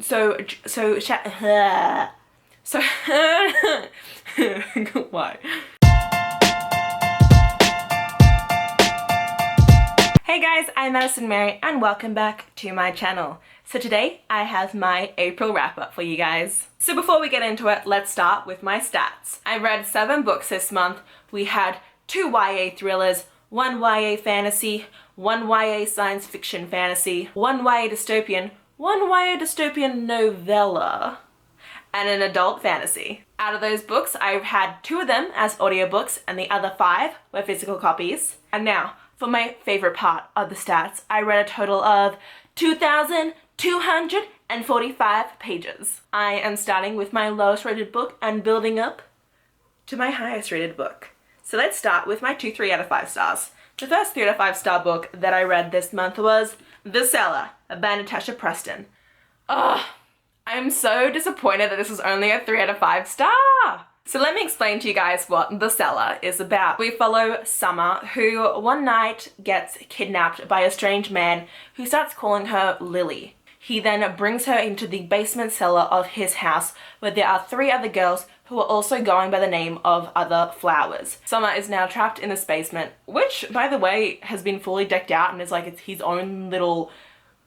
Why? Hey guys, I'm Madison Mary and welcome back to my channel. So today I have my April wrap up for you guys. So before we get into it, let's start with my stats. I read 7 books this month. We had 2 YA thrillers, 1 YA fantasy, 1 YA science fiction fantasy, 1 YA dystopian, 1 YA dystopian novella, and an adult fantasy. Out of those books, I've had 2 of them as audiobooks and the other 5 were physical copies. And now, for my favorite part of the stats, I read a total of 2,245 pages. I am starting with my lowest rated book and building up to my highest rated book. So let's start with my 2 3 out of 5 stars. The first 3 out of 5 star book that I read this month was The Cellar by Natasha Preston. Ugh, I'm so disappointed that this was only a 3 out of 5 star. So let me explain to you guys what The Cellar is about. We follow Summer, who one night gets kidnapped by a strange man who starts calling her Lily. He then brings her into the basement cellar of his house where there are 3 other girls who are also going by the name of Other Flowers. Summer is now trapped in this basement, which, by the way, has been fully decked out and is like it's his own little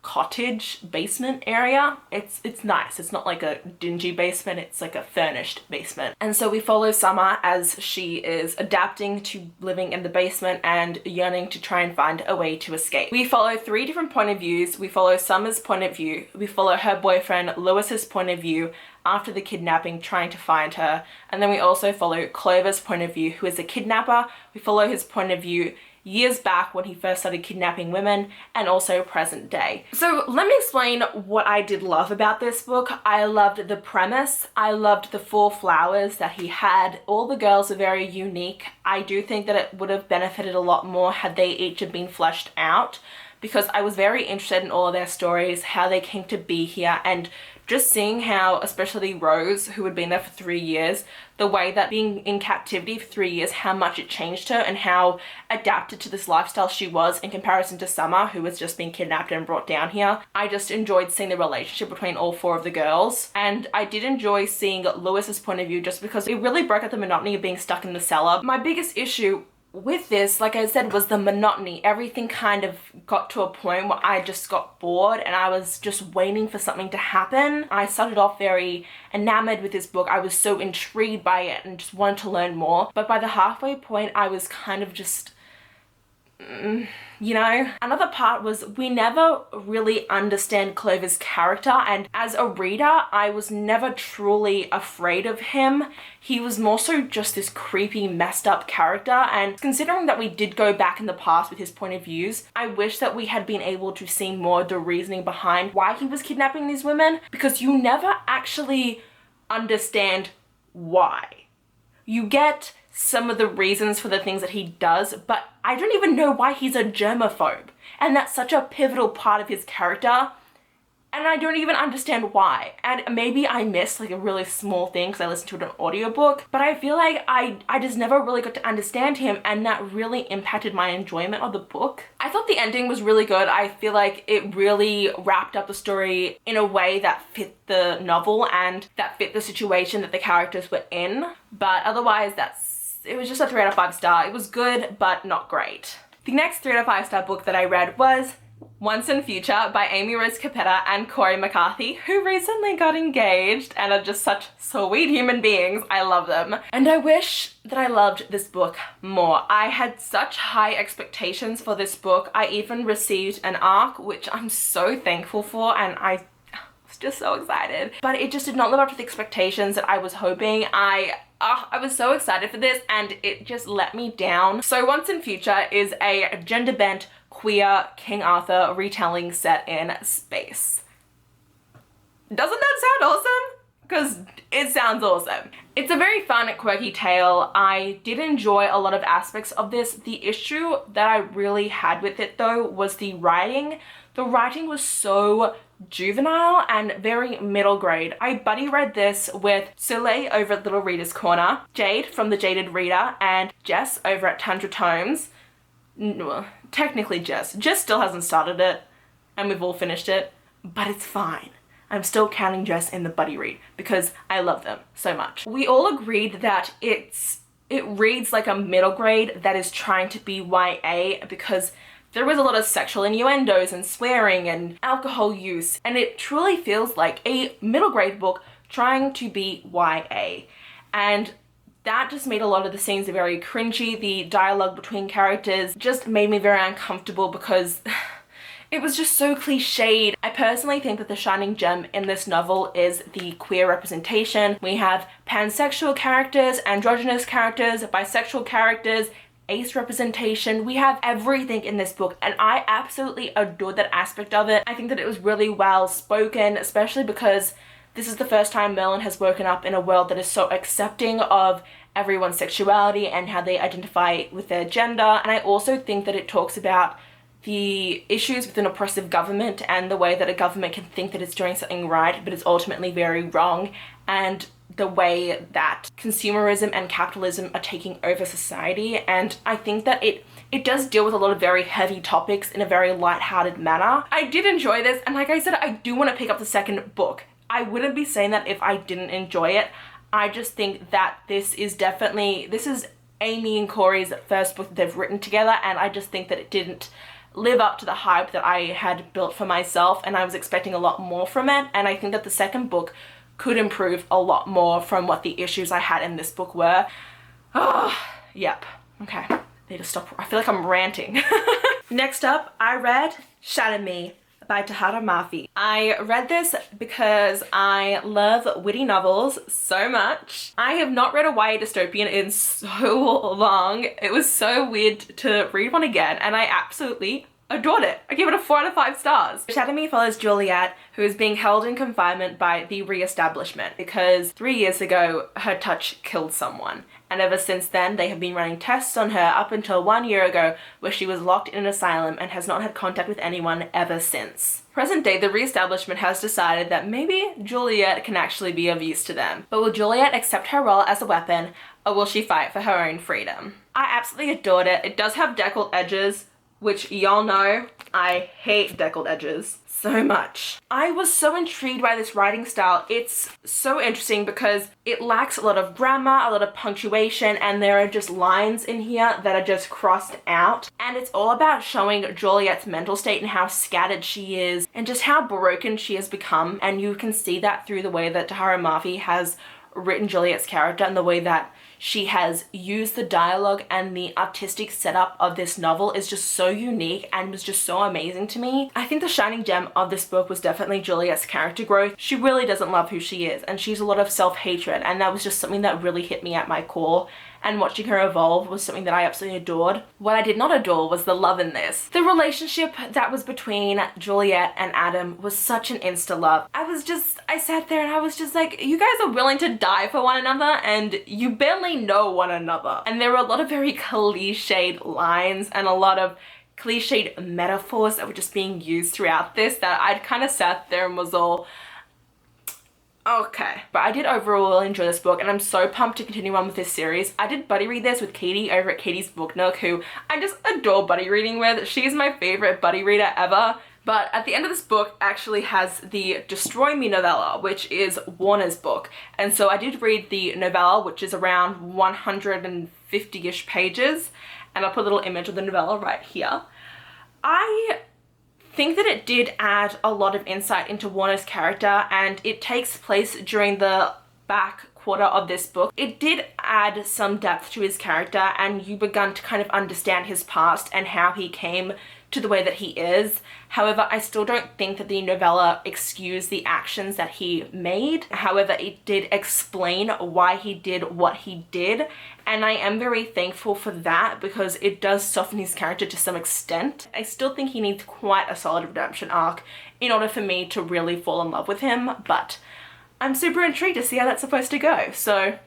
cottage basement area. It's nice. It's not like a dingy basement, it's like a furnished basement. And so we follow Summer as she is adapting to living in the basement and yearning to try and find a way to escape. We follow 3 different point of views. We follow Summer's point of view, we follow her boyfriend Lewis's point of view after the kidnapping, trying to find her, and then we also follow Clover's point of view, who is a kidnapper. We follow his point of view years back when he first started kidnapping women, and also present day. So let me explain what I did love about this book. I loved the premise. I loved the 4 flowers that he had. All the girls are very unique. I do think that it would have benefited a lot more had they each have been fleshed out, because I was very interested in all of their stories, how they came to be here, and just seeing how, especially Rose, who had been there for 3 years, the way that being in captivity for 3 years, how much it changed her and how adapted to this lifestyle she was in comparison to Summer, who was just being kidnapped and brought down here. I just enjoyed seeing the relationship between all 4 of the girls. And I did enjoy seeing Lewis's point of view just because it really broke up the monotony of being stuck in the cellar. My biggest issue with this, like I said, was the monotony. Everything kind of got to a point where I just got bored and I was just waiting for something to happen. I started off very enamored with this book. I was so intrigued by it and just wanted to learn more. But by the halfway point, I was kind of just, you know. Another part was we never really understand Clover's character, and as a reader, I was never truly afraid of him. He was more so just this creepy, messed up character, and considering that we did go back in the past with his point of views, I wish that we had been able to see more of the reasoning behind why he was kidnapping these women, because you never actually understand why. You get some of the reasons for the things that he does, but I don't even know why he's a germaphobe. And that's such a pivotal part of his character, and I don't even understand why. And maybe I missed like a really small thing because I listened to it on an audiobook, but I feel like I just never really got to understand him, and that really impacted my enjoyment of the book. I thought the ending was really good. I feel like it really wrapped up the story in a way that fit the novel and that fit the situation that the characters were in. But otherwise, it was just a 3 out of 5 star. It was good, but not great. The next 3 out of 5 star book that I read was Once and Future by Amy Rose Capetta and Cori McCarthy, who recently got engaged and are just such sweet human beings. I love them. And I wish that I loved this book more. I had such high expectations for this book. I even received an ARC, which I'm so thankful for, and I was just so excited. But it just did not live up to the expectations that I was hoping. I was so excited for this and it just let me down. So Once and Future is a gender-bent queer King Arthur retelling set in space. Doesn't that sound awesome? Because it sounds awesome. It's a very fun, quirky tale. I did enjoy a lot of aspects of this. The issue that I really had with it though was the writing. The writing was so juvenile and very middle grade. I buddy read this with Soleil over at Little Reader's Corner, Jade from The Jaded Reader, and Jess over at Tundra Tomes. Technically Jess still hasn't started it, and we've all finished it, but it's fine. I'm still counting Jess in the buddy read because I love them so much. We all agreed that it reads like a middle grade that is trying to be YA because there was a lot of sexual innuendos and swearing and alcohol use, and it truly feels like a middle grade book trying to be YA. And that just made a lot of the scenes very cringy. The dialogue between characters just made me very uncomfortable because it was just so cliched. I personally think that the shining gem in this novel is the queer representation. We have pansexual characters, androgynous characters, bisexual characters, ace representation. We have everything in this book, and I absolutely adored that aspect of it. I think that it was really well spoken, especially because this is the first time Merlin has woken up in a world that is so accepting of everyone's sexuality and how they identify with their gender. And I also think that it talks about the issues with an oppressive government and the way that a government can think that it's doing something right, but it's ultimately very wrong, and the way that consumerism and capitalism are taking over society. And I think that it does deal with a lot of very heavy topics in a very lighthearted manner. I did enjoy this, and like I said, I do want to pick up the second book. I wouldn't be saying that if I didn't enjoy it. I just think that this is Amy and Cori's first book that they've written together, and I just think that it didn't live up to the hype that I had built for myself, and I was expecting a lot more from it. And I think that the second book could improve a lot more from what the issues I had in this book were. Oh, yep. Okay, need to stop. I feel like I'm ranting. Next up, I read Shatter Me by Tahereh Mafi. I read this because I love witty novels so much. I have not read a YA dystopian in so long. It was so weird to read one again, and I absolutely adored it. I give it a 4 out of 5 stars. Shatter Me follows Juliet, who is being held in confinement by the re-establishment because 3 years ago her touch killed someone. And ever since then, they have been running tests on her up until 1 year ago, where she was locked in an asylum and has not had contact with anyone ever since. Present day, the re-establishment has decided that maybe Juliet can actually be of use to them. But will Juliet accept her role as a weapon, or will she fight for her own freedom? I absolutely adored it. It does have deckled edges, which y'all know I hate deckled edges so much. I was so intrigued by this writing style. It's so interesting because it lacks a lot of grammar, a lot of punctuation, and there are just lines in here that are just crossed out. And it's all about showing Juliet's mental state and how scattered she is and just how broken she has become. And you can see that through the way that Tahereh Mafi has written Juliet's character and the way that she has used the dialogue, and the artistic setup of this novel is just so unique and was just so amazing to me. I think the shining gem of this book was definitely Juliet's character growth. She really doesn't love who she is, and she's a lot of self-hatred, and that was just something that really hit me at my core. And watching her evolve was something that I absolutely adored. What I did not adore was the love in this. The relationship that was between Juliet and Adam was such an insta-love. I sat there and I was just like, you guys are willing to die for one another and you barely know one another. And there were a lot of very cliched lines and a lot of cliched metaphors that were just being used throughout this that I'd kind of sat there and was all, okay. But I did overall enjoy this book, and I'm so pumped to continue on with this series. I did buddy read this with Katie over at Katie's Book Nook, who I just adore buddy reading with. She's my favorite buddy reader ever. But at the end of this book actually has the Destroy Me novella, which is Warner's book. And so I did read the novella, which is around 150-ish pages. And I'll put a little image of the novella right here. I think that it did add a lot of insight into Warner's character, and it takes place during the back quarter of this book. It did add some depth to his character, and you begun to kind of understand his past and how he came to the way that he is. However, I still don't think that the novella excused the actions that he made. However, it did explain why he did what he did, and I am very thankful for that because it does soften his character to some extent. I still think he needs quite a solid redemption arc in order for me to really fall in love with him, but I'm super intrigued to see how that's supposed to go. So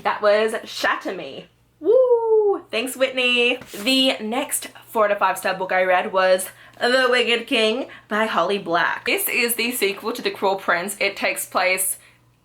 that was Shatter Me. Woo! Thanks, Whitney. The next 4 out of 5 star book I read was The Wicked King by Holly Black. This is the sequel to The Cruel Prince. It takes place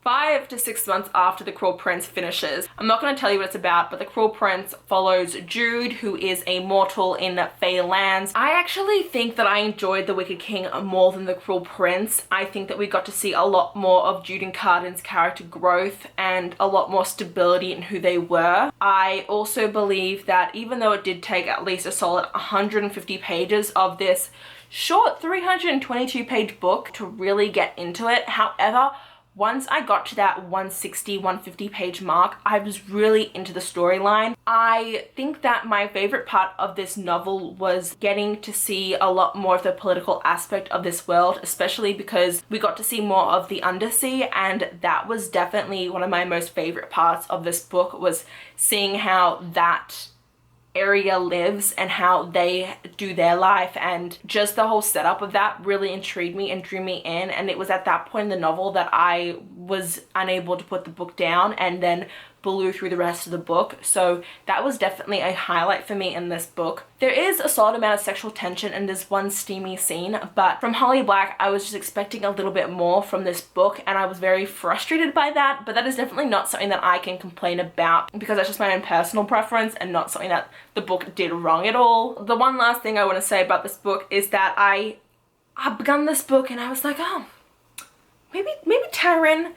5 to 6 months after The Cruel Prince finishes. I'm not going to tell you what it's about, but The Cruel Prince follows Jude, who is a mortal in Fey lands. I actually think that I enjoyed The Wicked King more than The Cruel Prince. I think that we got to see a lot more of Jude and Cardan's character growth and a lot more stability in who they were. I also believe that even though it did take at least a solid 150 pages of this short 322 page book to really get into it, however, once I got to that 160, 150 page mark, I was really into the storyline. I think that my favorite part of this novel was getting to see a lot more of the political aspect of this world, especially because we got to see more of the undersea, and that was definitely one of my most favorite parts of this book, was seeing how that area lives and how they do their life, and just the whole setup of that really intrigued me and drew me in. And it was at that point in the novel that I was unable to put the book down and then blew through the rest of the book. So that was definitely a highlight for me in this book. There is a solid amount of sexual tension in this one steamy scene, but from Holly Black I was just expecting a little bit more from this book, and I was very frustrated by that. But that is definitely not something that I can complain about, because that's just my own personal preference and not something that the book did wrong at all. The one last thing I want to say about this book is that I begun this book and I was like, oh, maybe Tahereh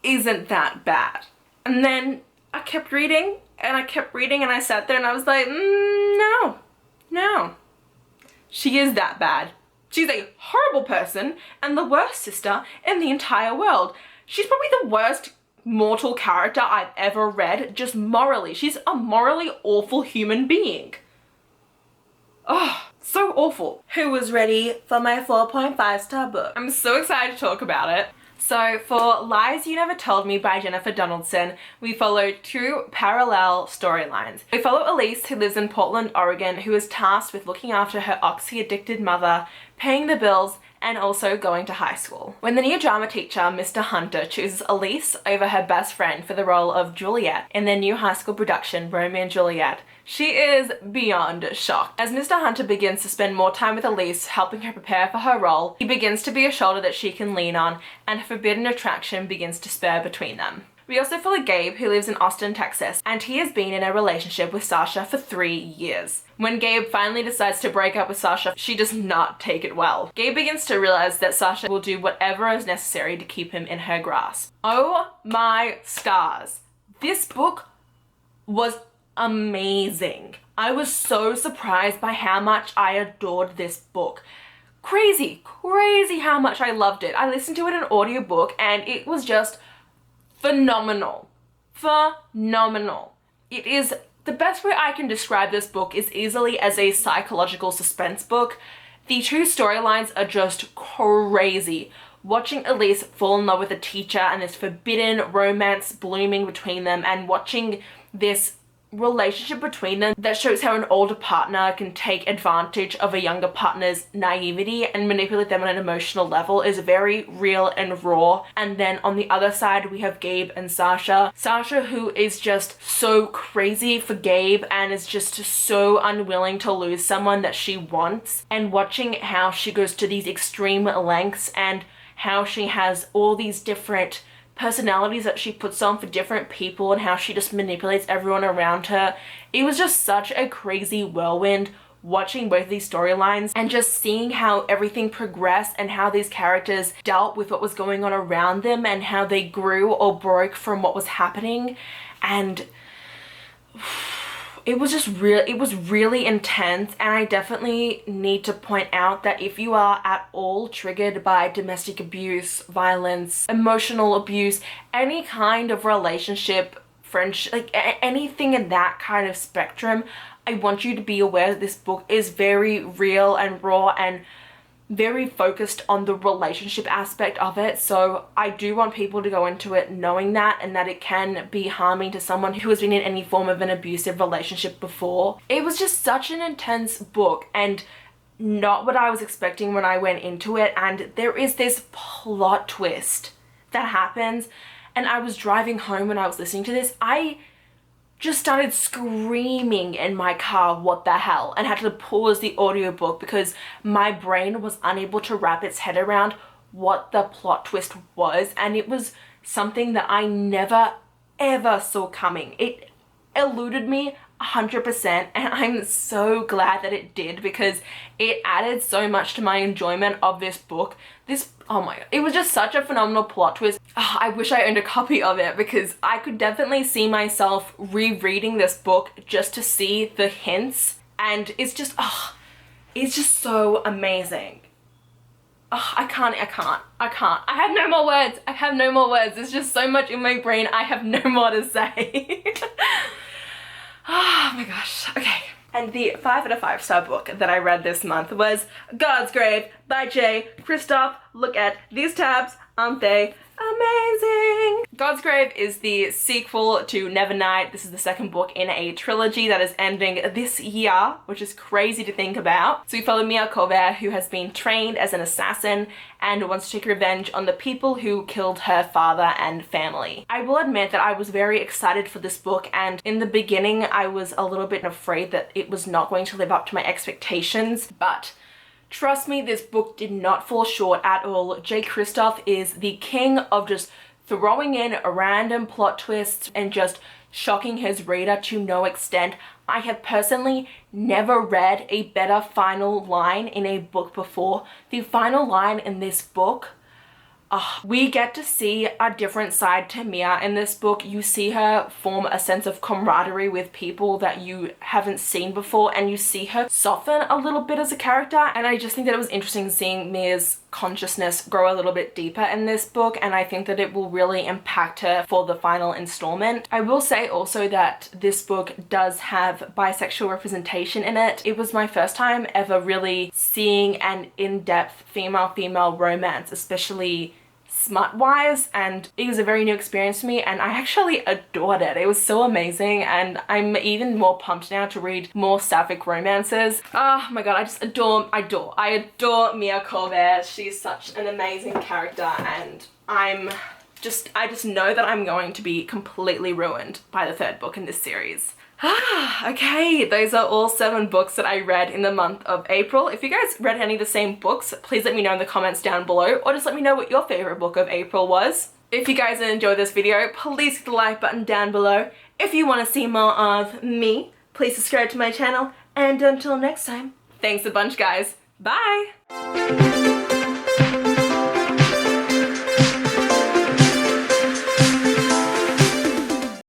isn't that bad. And then I kept reading and I kept reading and I sat there and I was like, no. She is that bad. She's a horrible person and the worst sister in the entire world. She's probably the worst mortal character I've ever read, just morally. She's a morally awful human being. Oh, so awful. Who was ready for my 4.5 star book? I'm so excited to talk about it. So for Lies You Never Told Me by Jennifer Donaldson, we follow two parallel storylines. We follow Elise, who lives in Portland, Oregon, who is tasked with looking after her oxy-addicted mother, paying the bills, and also going to high school. When the new drama teacher, Mr. Hunter, chooses Elise over her best friend for the role of Juliet in their new high school production, Romeo and Juliet, she is beyond shocked. As Mr. Hunter begins to spend more time with Elise, helping her prepare for her role, he begins to be a shoulder that she can lean on, and a forbidden attraction begins to spur between them. We also follow Gabe, who lives in Austin, Texas, and he has been in a relationship with Sasha for 3 years. When Gabe finally decides to break up with Sasha, she does not take it well. Gabe begins to realize that Sasha will do whatever is necessary to keep him in her grasp. Oh my stars. This book was amazing. I was so surprised by how much I adored this book. Crazy how much I loved it. I listened to it in an audiobook and it was just phenomenal. It is, the best way I can describe this book is easily as a psychological suspense book. The two storylines are just crazy. Watching Elise fall in love with a teacher and this forbidden romance blooming between them, and watching this relationship between them that shows how an older partner can take advantage of a younger partner's naivety and manipulate them on an emotional level is very real and raw. And then on the other side we have Gabe and Sasha. Sasha, who is just so crazy for Gabe and is just so unwilling to lose someone that she wants, and watching how she goes to these extreme lengths and how she has all these different personalities that she puts on for different people and how she just manipulates everyone around her. It was just such a crazy whirlwind watching both these storylines and just seeing how everything progressed and how these characters dealt with what was going on around them and how they grew or broke from what was happening. And it was just it was really intense. And I definitely need to point out that if you are at all triggered by domestic abuse, violence, emotional abuse, any kind of relationship, friendship, like anything in that kind of spectrum, I want you to be aware that this book is very real and raw and very focused on the relationship aspect of it. So I do want people to go into it knowing that, and that it can be harming to someone who has been in any form of an abusive relationship before. It was just such an intense book and not what I was expecting when I went into it. And there is this plot twist that happens, and I was driving home when I was listening to this. I just started screaming in my car, what the hell, and had to pause the audiobook because my brain was unable to wrap its head around what the plot twist was. And it was something that I never ever saw coming. It eluded me 100%, and I'm so glad that it did, because it added so much to my enjoyment of this book. Oh my god, it was just such a phenomenal plot twist. Oh, I wish I owned a copy of it, because I could definitely see myself rereading this book just to see the hints, and it's just so amazing. Oh, I can't. I have no more words. I have no more words. There's just so much in my brain. I have no more to say. Oh my gosh. Okay. And the 5 out of 5 star book that I read this month was Godsgrave by Jay Kristoff. Look at these tabs. Aren't they amazing? Godsgrave is the sequel to Nevernight. This is the second book in a trilogy that is ending this year, which is crazy to think about. So we follow ɪṛ, who has been trained as an assassin and wants to take revenge on the people who killed her father and family. I will admit that I was very excited for this book, and in the beginning I was a little bit afraid that it was not going to live up to my expectations, but trust me, this book did not fall short at all. Jay Kristoff is the king of just throwing in random plot twists and just shocking his reader to no extent. I have personally never read a better final line in a book before. The final line in this book, we get to see a different side to Mia in this book. You see her form a sense of camaraderie with people that you haven't seen before, and you see her soften a little bit as a character, and I just think that it was interesting seeing Mia's consciousness grow a little bit deeper in this book, and I think that it will really impact her for the final installment. I will say also that this book does have bisexual representation in it. It was my first time ever really seeing an in-depth female-female romance, especially smut-wise, and it was a very new experience to me, and I actually adored it. It was so amazing, and I'm even more pumped now to read more sapphic romances. Oh my god, I just adore ɪṛ. She's such an amazing character, and I just know that I'm going to be completely ruined by the 3rd book in this series. Okay, those are all 7 books that I read in the month of April. If you guys read any of the same books, please let me know in the comments down below, or just let me know what your favorite book of April was. If you guys enjoyed this video, please hit the like button down below. If you want to see more of me, please subscribe to my channel, and until next time, thanks a bunch guys. Bye!